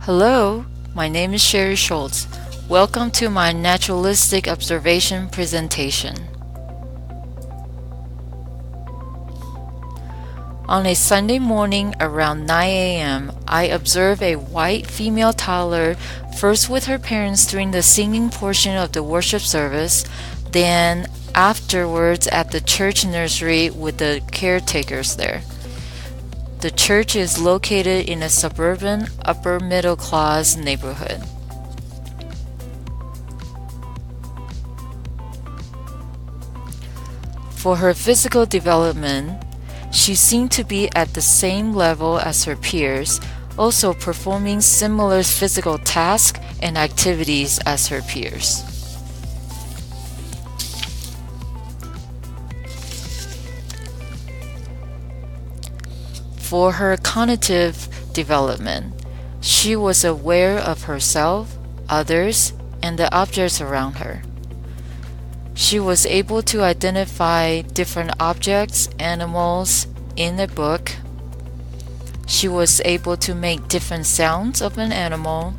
Hello, my name is Sherry Schultz. Welcome to my naturalistic observation presentation. On a Sunday morning around 9 a.m., I observed a white female toddler first with her parents during the singing portion of the worship service, then afterwards at the church nursery with the caretakers there. The church is located in a suburban, upper-middle-class neighborhood. For her physical development, she seemed to be at the same level as her peers, also performing similar physical tasks and activities as her peers. For her cognitive development, she was aware of herself, others, and the objects around her. She was able to identify different objects, animals in a book. She was able to make different sounds of an animal.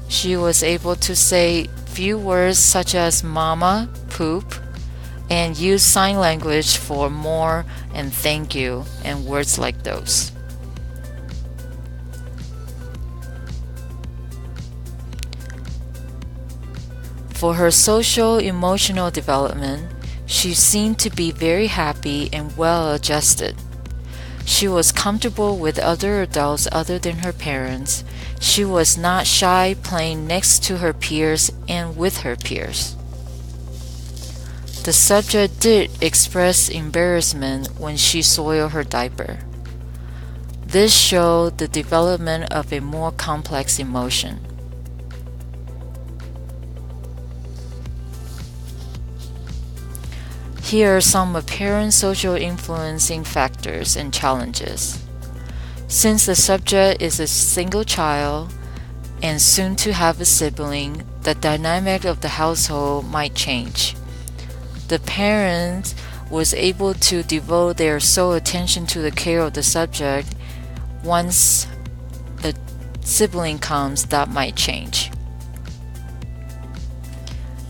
She was able to say few words such as mama, poop, and use sign language for more and thank you and words like those. For her social emotional development, she seemed to be very happy and well adjusted. She was comfortable with other adults other than her parents. She was not shy playing next to her peers and with her peers. The subject did express embarrassment when she soiled her diaper. This showed the development of a more complex emotion. Here are some apparent social influencing factors and challenges. Since the subject is a single child and soon to have a sibling, the dynamic of the household might change. The parent was able to devote their sole attention to the care of the subject. Once the sibling comes, that might change.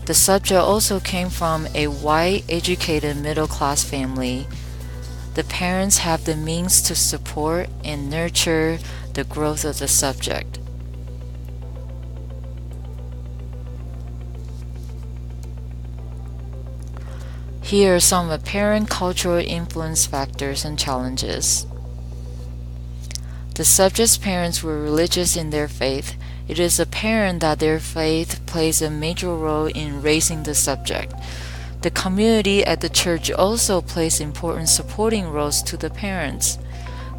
The subject also came from a white, educated, middle-class family. The parents have the means to support and nurture the growth of the subject. Here are some apparent cultural influence factors and challenges. The subject's parents were religious in their faith. It is apparent that their faith plays a major role in raising the subject. The community at the church also plays important supporting roles to the parents.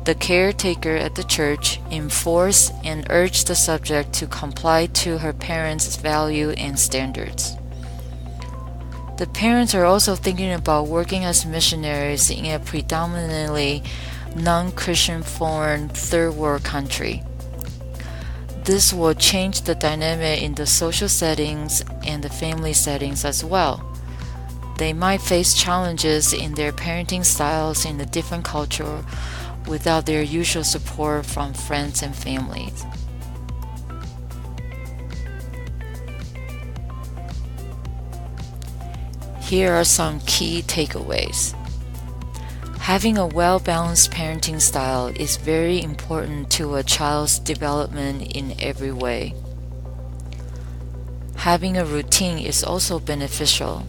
The caretaker at the church enforced and urged the subject to comply to her parents' value and standards. The parents are also thinking about working as missionaries in a predominantly non-Christian foreign third world country. This will change the dynamic in the social settings and the family settings as well. They might face challenges in their parenting styles in a different culture without their usual support from friends and families. Here are some key takeaways. Having a well-balanced parenting style is very important to a child's development in every way. Having a routine is also beneficial.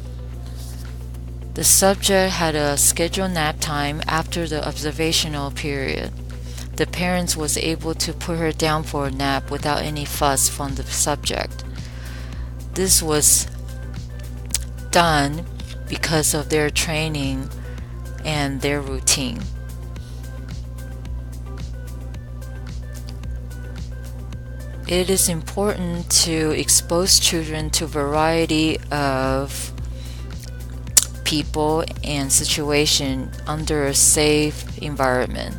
The subject had a scheduled nap time after the observational period. The parents was able to put her down for a nap without any fuss from the subject. This was done because of their training and their routine. It is important to expose children to a variety of people and situations under a safe environment.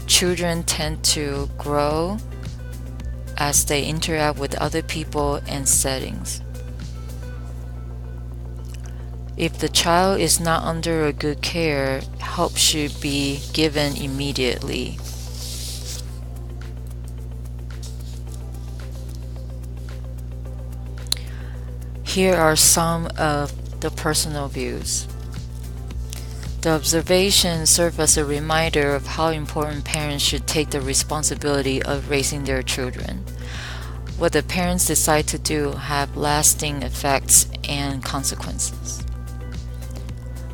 Children tend to grow as they interact with other people and settings. If the child is not under a good care, help should be given immediately. Here are some of the personal views. The observations serve as a reminder of how important parents should take the responsibility of raising their children. What the parents decide to do have lasting effects and consequences.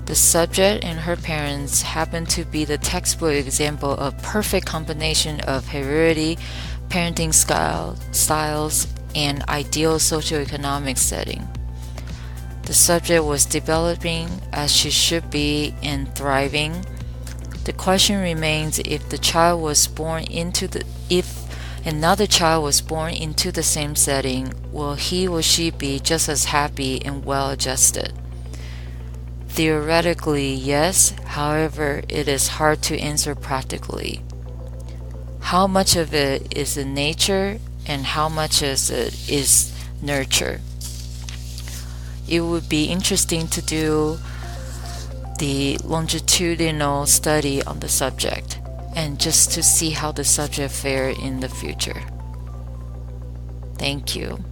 The subject and her parents happen to be the textbook example of perfect combination of heredity, parenting styles, and ideal socioeconomic setting. The subject was developing as she should be and thriving. The question remains if another child was born into the same setting, will he or she be just as happy and well adjusted? Theoretically, yes. However, it is hard to answer practically. How much of it is in nature and how much of it is nurture? It would be interesting to do the longitudinal study on the subject and just to see how the subject fare in the future. Thank you.